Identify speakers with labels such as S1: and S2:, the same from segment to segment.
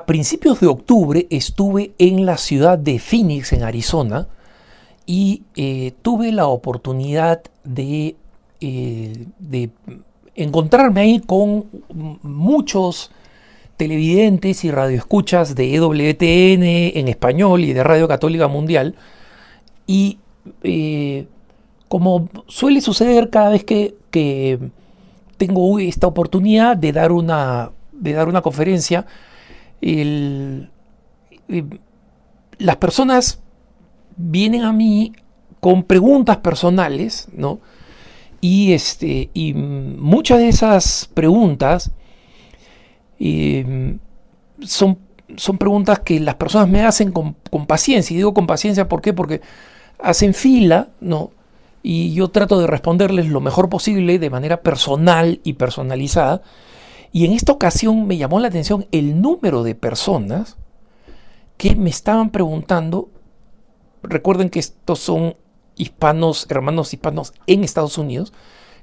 S1: principios de octubre estuve en la ciudad de Phoenix, en Arizona, y tuve la oportunidad de encontrarme ahí con muchos televidentes y radioescuchas de EWTN en español y de Radio Católica Mundial. Y como suele suceder cada vez que tengo esta oportunidad de dar una conferencia, las personas vienen a mí con preguntas personales, ¿no? Y muchas de esas preguntas son preguntas que las personas me hacen con paciencia. Y digo con paciencia, ¿por qué? Porque hacen fila, ¿no? Y yo trato de responderles lo mejor posible de manera personal y personalizada. Y en esta ocasión me llamó la atención el número de personas que me estaban preguntando. Recuerden que estos son hispanos, hermanos hispanos en Estados Unidos,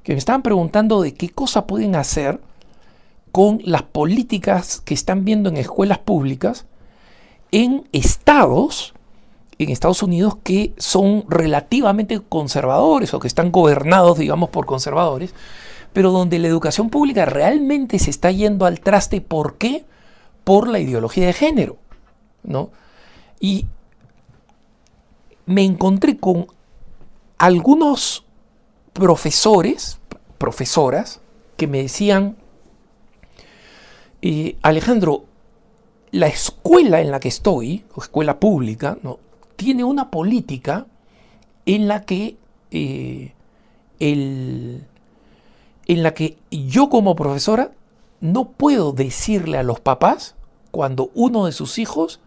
S1: que me estaban preguntando de qué cosa pueden hacer con las políticas que están viendo en escuelas públicas en Estados Unidos que son relativamente conservadores o que están gobernados, digamos, por conservadores, pero donde la educación pública realmente se está yendo al traste. ¿Por qué? Por la ideología de género, ¿no? Y me encontré con algunos profesores, profesoras, que me decían, Alejandro, la escuela en la que estoy, o escuela pública, ¿no?, tiene una política en la que yo como profesora no puedo decirle a los papás cuando uno de sus hijos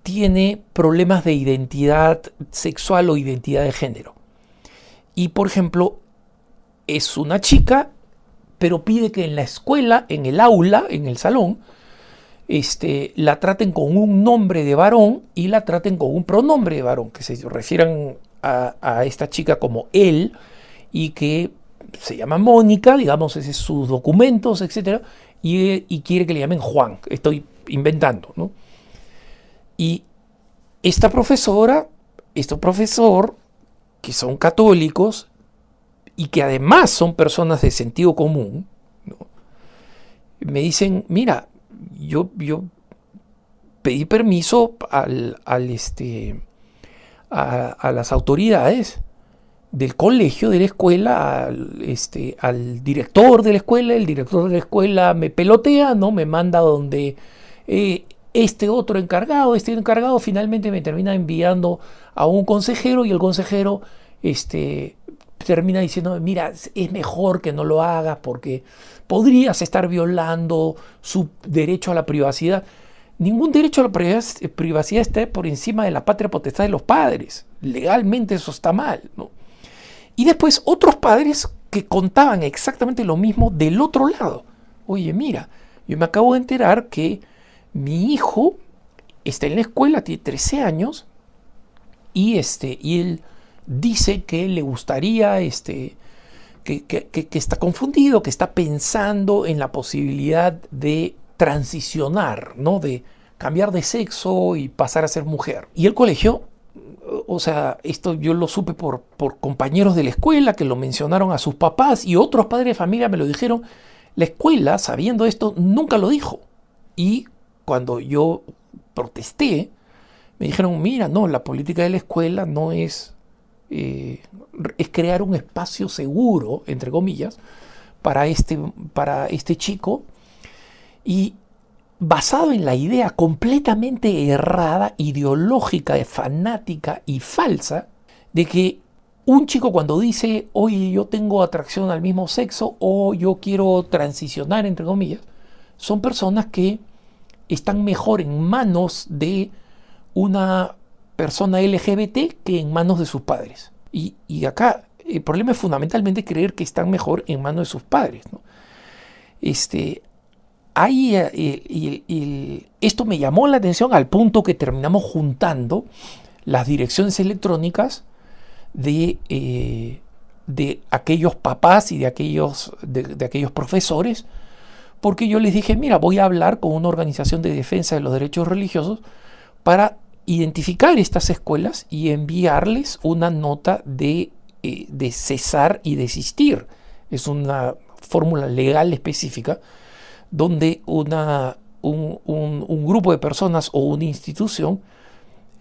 S1: tiene problemas de identidad sexual o identidad de género. Y, por ejemplo, es una chica, pero pide que en la escuela, en el aula, en el salón, la traten con un nombre de varón y la traten con un pronombre de varón, que se refieran a esta chica como él, y que se llama Mónica, digamos, ese es sus documentos, etc. Y quiere que le llamen Juan. Estoy inventando, ¿no? Y esta profesora, este profesor, que son católicos y que además son personas de sentido común, ¿no?, me dicen, mira, yo pedí permiso a las autoridades del colegio, de la escuela, al director de la escuela. El director de la escuela me pelotea, ¿no? Me manda donde este encargado finalmente me termina enviando a un consejero, y el consejero termina diciendo, mira, es mejor que no lo hagas porque podrías estar violando su derecho a la privacidad. Ningún derecho a la privacidad está por encima de la patria potestad de los padres. Legalmente eso está mal, ¿no? Y después otros padres que contaban exactamente lo mismo del otro lado. Oye, mira, yo me acabo de enterar que mi hijo está en la escuela, tiene 13 años, y él dice que le gustaría, que está confundido, que está pensando en la posibilidad de transicionar, ¿no?, de cambiar de sexo y pasar a ser mujer. Y el colegio, o sea, esto yo lo supe por compañeros de la escuela que lo mencionaron a sus papás, y otros padres de familia me lo dijeron. La escuela, sabiendo esto, nunca lo dijo. Y cuando yo protesté, me dijeron, mira, no, la política de la escuela no es crear un espacio seguro, entre comillas, para este chico, y basado en la idea completamente errada, ideológica, fanática y falsa, de que un chico cuando dice, oye, yo tengo atracción al mismo sexo, o yo quiero transicionar, entre comillas, son personas que están mejor en manos de una persona LGBT que en manos de sus padres. Y acá el problema es fundamentalmente creer que están mejor en manos de sus padres, ¿no? Esto me llamó la atención al punto que terminamos juntando las direcciones electrónicas de aquellos papás y de aquellos profesores, porque yo les dije, mira, voy a hablar con una organización de defensa de los derechos religiosos para identificar estas escuelas y enviarles una nota de cesar y desistir. Es una fórmula legal específica donde un grupo de personas o una institución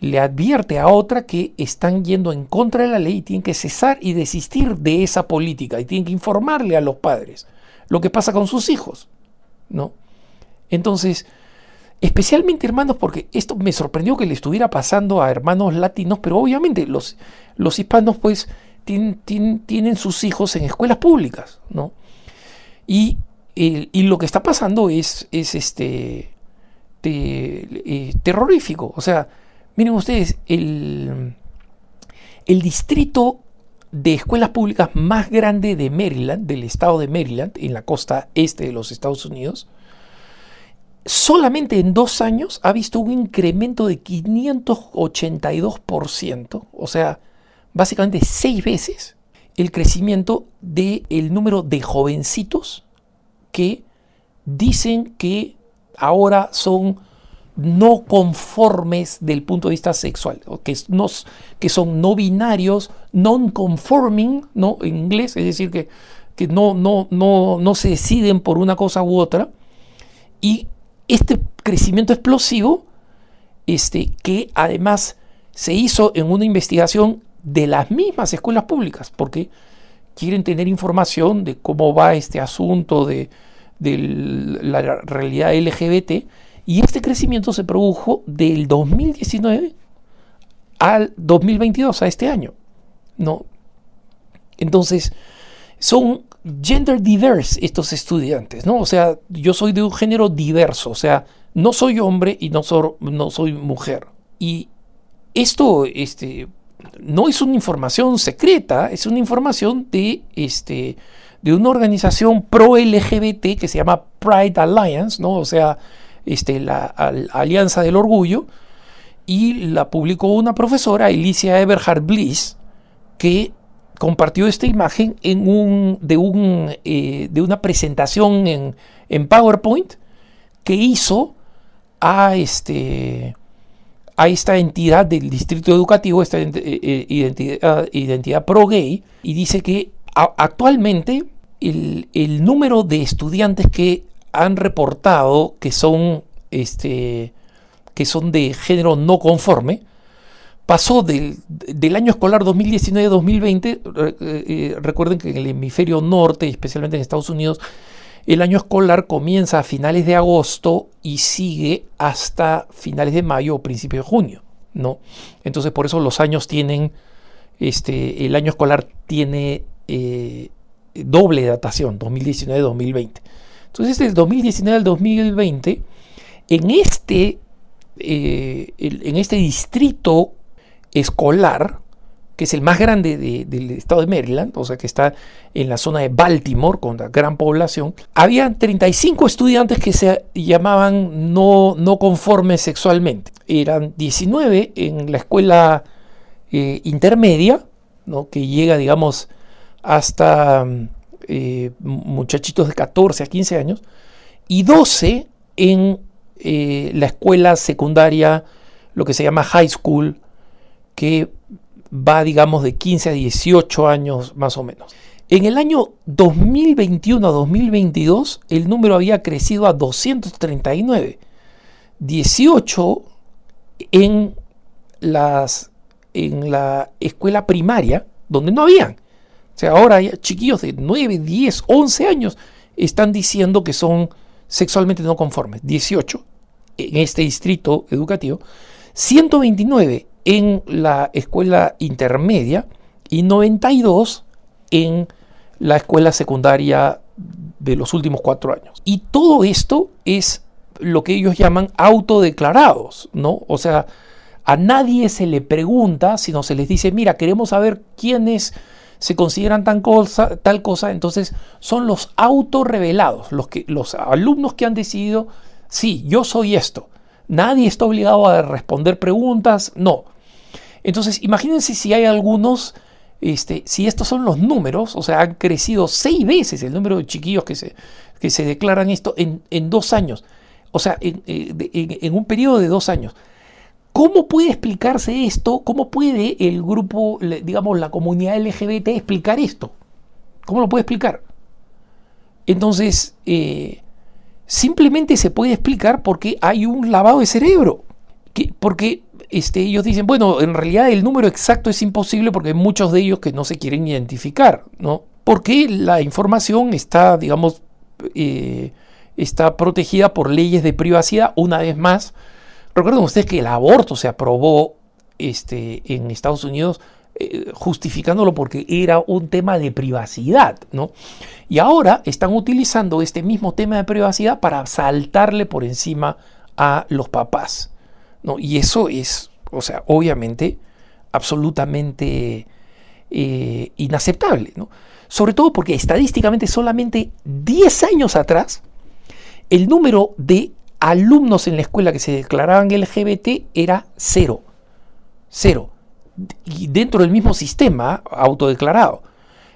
S1: le advierte a otra que están yendo en contra de la ley y tienen que cesar y desistir de esa política y tienen que informarle a los padres lo que pasa con sus hijos, ¿no? Entonces, especialmente, hermanos, porque esto me sorprendió que le estuviera pasando a hermanos latinos, pero obviamente los hispanos pues tienen sus hijos en escuelas públicas, ¿no? Y lo que está pasando es terrorífico. O sea, miren ustedes, el distrito de escuelas públicas más grande de Maryland, del estado de Maryland, en la costa este de los Estados Unidos, solamente en 2 años ha visto un incremento de 582%, o sea, básicamente 6 veces el crecimiento del número de jovencitos que dicen que ahora son no conformes del punto de vista sexual, o que son no binarios, non-conforming, ¿no? En inglés, es decir, que no se deciden por una cosa u otra. Y este crecimiento explosivo, que además se hizo en una investigación de las mismas escuelas públicas, porque quieren tener información de cómo va este asunto de la realidad LGBT, y este crecimiento se produjo del 2019 al 2022, a este año, ¿no? Entonces, son gender diverse estos estudiantes, ¿no? O sea, yo soy de un género diverso, o sea, no soy hombre y no soy mujer. Y esto no es una información secreta, es una información de una organización pro-LGBT que se llama Pride Alliance, ¿no? O sea, la Alianza del Orgullo, y la publicó una profesora, Alicia Eberhard Bliss, que compartió esta imagen de una presentación en PowerPoint que hizo a esta entidad del distrito educativo, esta identidad pro-gay, y dice que actualmente el número de estudiantes que han reportado que son de género no conforme pasó del año escolar 2019-2020. Recuerden que en el hemisferio norte, especialmente en Estados Unidos, el año escolar comienza a finales de agosto y sigue hasta finales de mayo o principios de junio, ¿no? Entonces, por eso los años tienen, el año escolar tiene doble datación, 2019-2020. Entonces, del 2019 al 2020, en este distrito escolar, que es el más grande del estado de Maryland, o sea que está en la zona de Baltimore, con la gran población, había 35 estudiantes que se llamaban no conformes sexualmente. Eran 19 en la escuela intermedia, ¿no? Que llega, digamos, hasta muchachitos de 14 a 15 años, y 12 en la escuela secundaria, lo que se llama high school, que va, digamos, de 15 a 18 años más o menos. En el año 2021 a 2022, el número había crecido a 239, 18 en la escuela primaria, donde no habían. O sea, ahora hay chiquillos de 9, 10, 11 años están diciendo que son sexualmente no conformes. 18 en este distrito educativo, 129 en la escuela intermedia y 92 en la escuela secundaria de los últimos 4 años. Y todo esto es lo que ellos llaman autodeclarados, ¿no? O sea, a nadie se le pregunta, sino se les dice, mira, queremos saber quiénes se consideran tal cosa. Entonces son los autorrevelados, los alumnos que han decidido, sí, yo soy esto. Nadie está obligado a responder preguntas, no. Entonces imagínense si hay algunos si estos son los números, o sea, han crecido 6 veces el número de chiquillos que se declaran esto en 2 años, o sea, en un periodo de 2 años. ¿Cómo puede explicarse esto? ¿Cómo puede el grupo, digamos, la comunidad LGBT explicar esto? ¿Cómo lo puede explicar? Entonces, simplemente se puede explicar porque hay un lavado de cerebro. Porque ellos dicen, bueno, en realidad el número exacto es imposible porque hay muchos de ellos que no se quieren identificar, ¿no? Porque la información está, digamos, está protegida por leyes de privacidad. Una vez más, recuerden ustedes que el aborto se aprobó en Estados Unidos justificándolo porque era un tema de privacidad, ¿no? Y ahora están utilizando este mismo tema de privacidad para saltarle por encima a los papás, ¿no? Y eso es, o sea, obviamente, absolutamente inaceptable, ¿no? Sobre todo porque estadísticamente solamente 10 años atrás el número de alumnos en la escuela que se declaraban LGBT era 0. Y dentro del mismo sistema autodeclarado.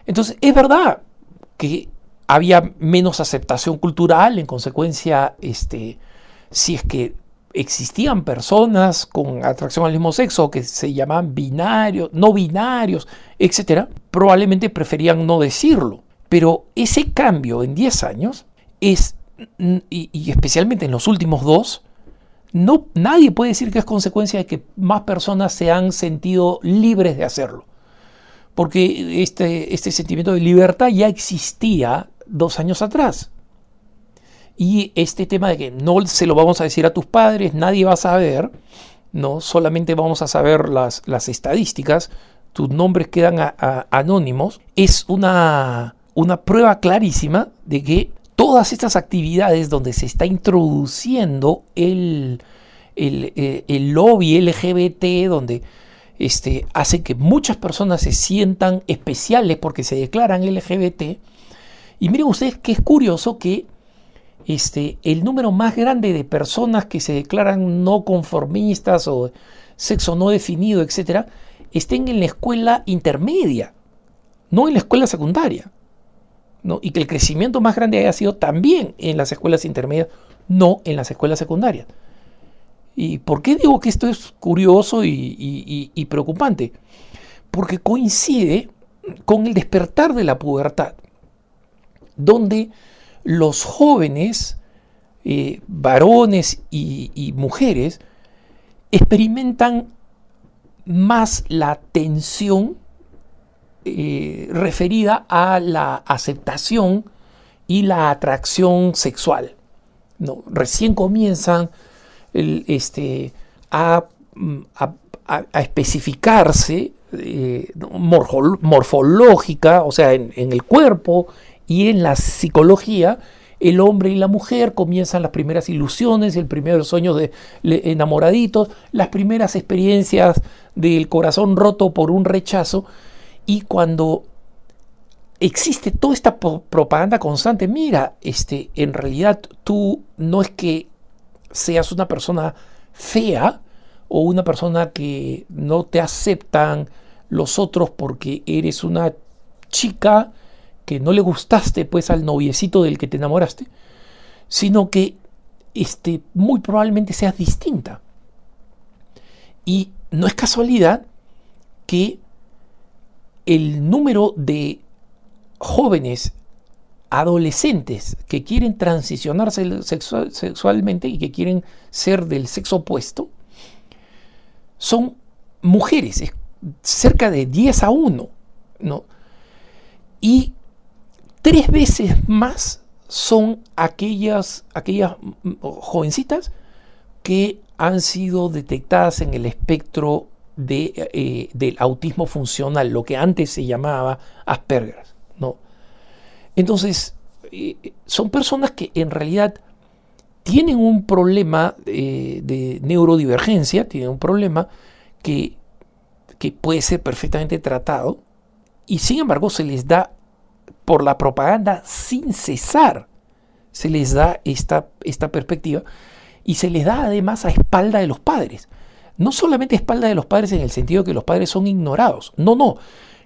S1: Entonces, es verdad que había menos aceptación cultural, en consecuencia, si es que existían personas con atracción al mismo sexo que se llamaban binarios, no binarios, etcétera, probablemente preferían no decirlo. Pero ese cambio en 10 años es, y especialmente en los últimos 2, nadie puede decir que es consecuencia de que más personas se han sentido libres de hacerlo. Porque este sentimiento de libertad ya existía 2 años atrás. Y este tema de que no se lo vamos a decir a tus padres, nadie va a saber, ¿no? Solamente vamos a saber las estadísticas, tus nombres quedan anónimos, es una prueba clarísima de que todas estas actividades donde se está introduciendo el lobby LGBT, donde hace que muchas personas se sientan especiales porque se declaran LGBT. Y miren ustedes que es curioso que el número más grande de personas que se declaran no conformistas o sexo no definido, etcétera, estén en la escuela intermedia, no en la escuela secundaria, ¿no? Y que el crecimiento más grande haya sido también en las escuelas intermedias, no en las escuelas secundarias. ¿Y por qué digo que esto es curioso y preocupante? Porque coincide con el despertar de la pubertad, donde los jóvenes, varones y mujeres, experimentan más la tensión referida a la aceptación y la atracción sexual, ¿no? Recién comienzan a especificarse morfológica, o sea, en el cuerpo y en la psicología. El hombre y la mujer comienzan las primeras ilusiones, el primer sueño de enamoraditos, las primeras experiencias del corazón roto por un rechazo. Y cuando existe toda esta propaganda constante, mira, en realidad tú no es que seas una persona fea o una persona que no te aceptan los otros porque eres una chica que no le gustaste pues al noviecito del que te enamoraste, sino que muy probablemente seas distinta. Y no es casualidad que el número de jóvenes adolescentes que quieren transicionarse sexualmente y que quieren ser del sexo opuesto son mujeres, es cerca de 10-1, ¿no? Y 3 veces más son aquellas jovencitas que han sido detectadas en el espectro del autismo funcional, lo que antes se llamaba Asperger, ¿no? Entonces, son personas que en realidad tienen un problema de neurodivergencia, tienen un problema que puede ser perfectamente tratado, y sin embargo se les da, por la propaganda sin cesar, se les da esta perspectiva, y se les da además a espalda de los padres. No solamente a espalda de los padres en el sentido de que los padres son ignorados, no.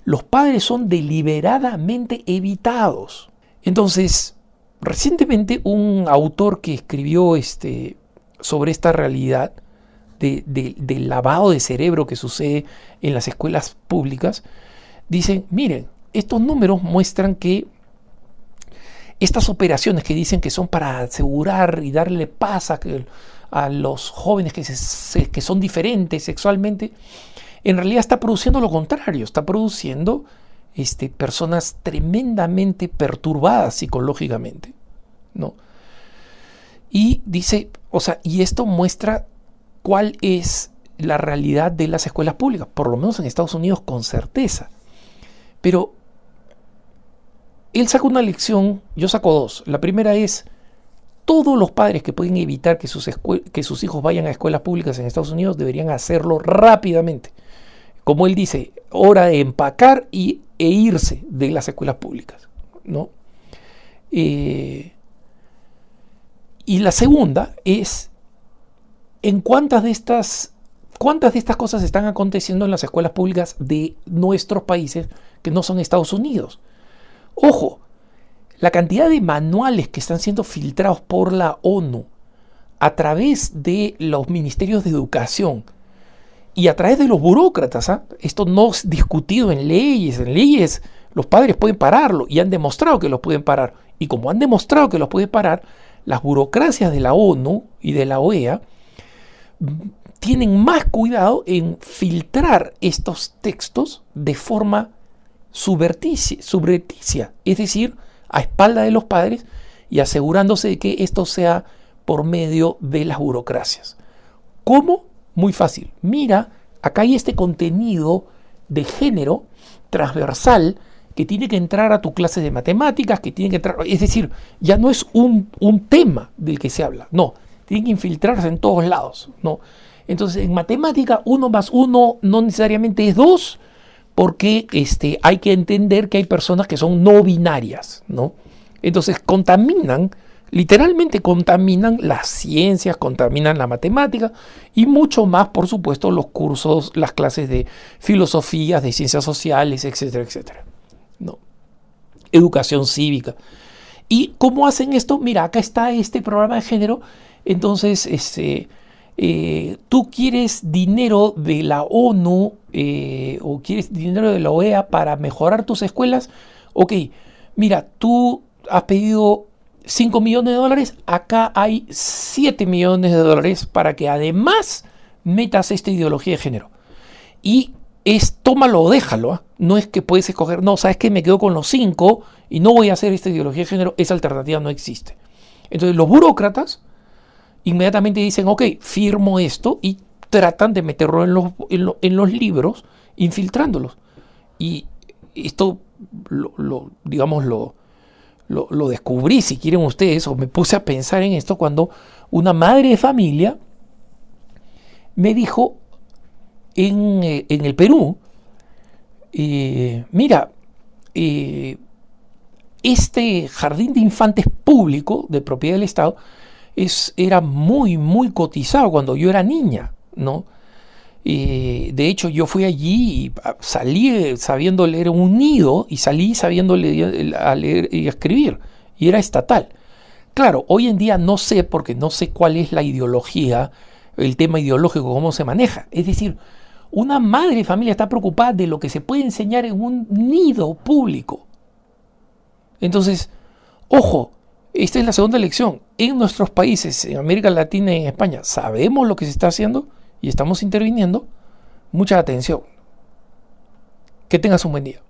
S1: los padres son deliberadamente evitados. Entonces, recientemente un autor que escribió sobre esta realidad del lavado de cerebro que sucede en las escuelas públicas, dice, miren, estos números muestran que estas operaciones que dicen que son para asegurar y darle paz a los jóvenes que son diferentes sexualmente, en realidad está produciendo lo contrario, está produciendo personas tremendamente perturbadas psicológicamente, ¿no? Y dice, y esto muestra cuál es la realidad de las escuelas públicas, por lo menos en Estados Unidos con certeza. Pero él saca una lección, yo saco dos. La primera es, todos los padres que pueden evitar que sus hijos vayan a escuelas públicas en Estados Unidos deberían hacerlo rápidamente. Como él dice, hora de empacar e irse de las escuelas públicas, ¿no? Y la segunda es, ¿en cuántas de estas cosas están aconteciendo en las escuelas públicas de nuestros países que no son Estados Unidos? Ojo, la cantidad de manuales que están siendo filtrados por la ONU a través de los ministerios de educación y a través de los burócratas, esto no es discutido en leyes los padres pueden pararlo y han demostrado que los pueden parar. Y como han demostrado que los pueden parar, las burocracias de la ONU y de la OEA tienen más cuidado en filtrar estos textos de forma subrepticia, es decir, a espalda de los padres y asegurándose de que esto sea por medio de las burocracias. ¿Cómo? Muy fácil. Mira, acá hay este contenido de género transversal que tiene que entrar a tu clase de matemáticas, que tiene que entrar, es decir, ya no es un tema del que se habla, no, tiene que infiltrarse en todos lados, ¿no? Entonces, en matemática, 1 más 1 no necesariamente es 2, porque hay que entender que hay personas que son no binarias, ¿no? Entonces, literalmente contaminan las ciencias, contaminan la matemática y mucho más, por supuesto, los cursos, las clases de filosofías, de ciencias sociales, etcétera, etcétera, ¿no? Educación cívica. ¿Y cómo hacen esto? Mira, acá está este programa de género. Entonces, tú quieres dinero de la ONU o quieres dinero de la OEA para mejorar tus escuelas. Ok, mira, tú has pedido 5 millones de dólares, acá hay 7 millones de dólares para que además metas esta ideología de género. Y tómalo o déjalo, no es que puedes escoger, no, sabes que me quedo con los 5 y no voy a hacer esta ideología de género, esa alternativa no existe. Entonces los burócratas inmediatamente dicen, ok, firmo esto y tratan de meterlo en los libros, infiltrándolos. Y esto, lo descubrí, si quieren ustedes, o me puse a pensar en esto cuando una madre de familia me dijo en el Perú, mira, este jardín de infantes público de propiedad del Estado era muy, muy cotizado cuando yo era niña, ¿no? De hecho, yo fui allí y salí sabiendo leer un nido y salí sabiendo leer y escribir, y era estatal. Claro, hoy en día no sé, porque no sé cuál es la ideología, el tema ideológico, cómo se maneja. Es decir, una madre de familia está preocupada de lo que se puede enseñar en un nido público. Entonces, ojo, esta es la segunda lección. En nuestros países, en América Latina y en España, sabemos lo que se está haciendo y estamos interviniendo. Mucha atención. Que tengas un buen día.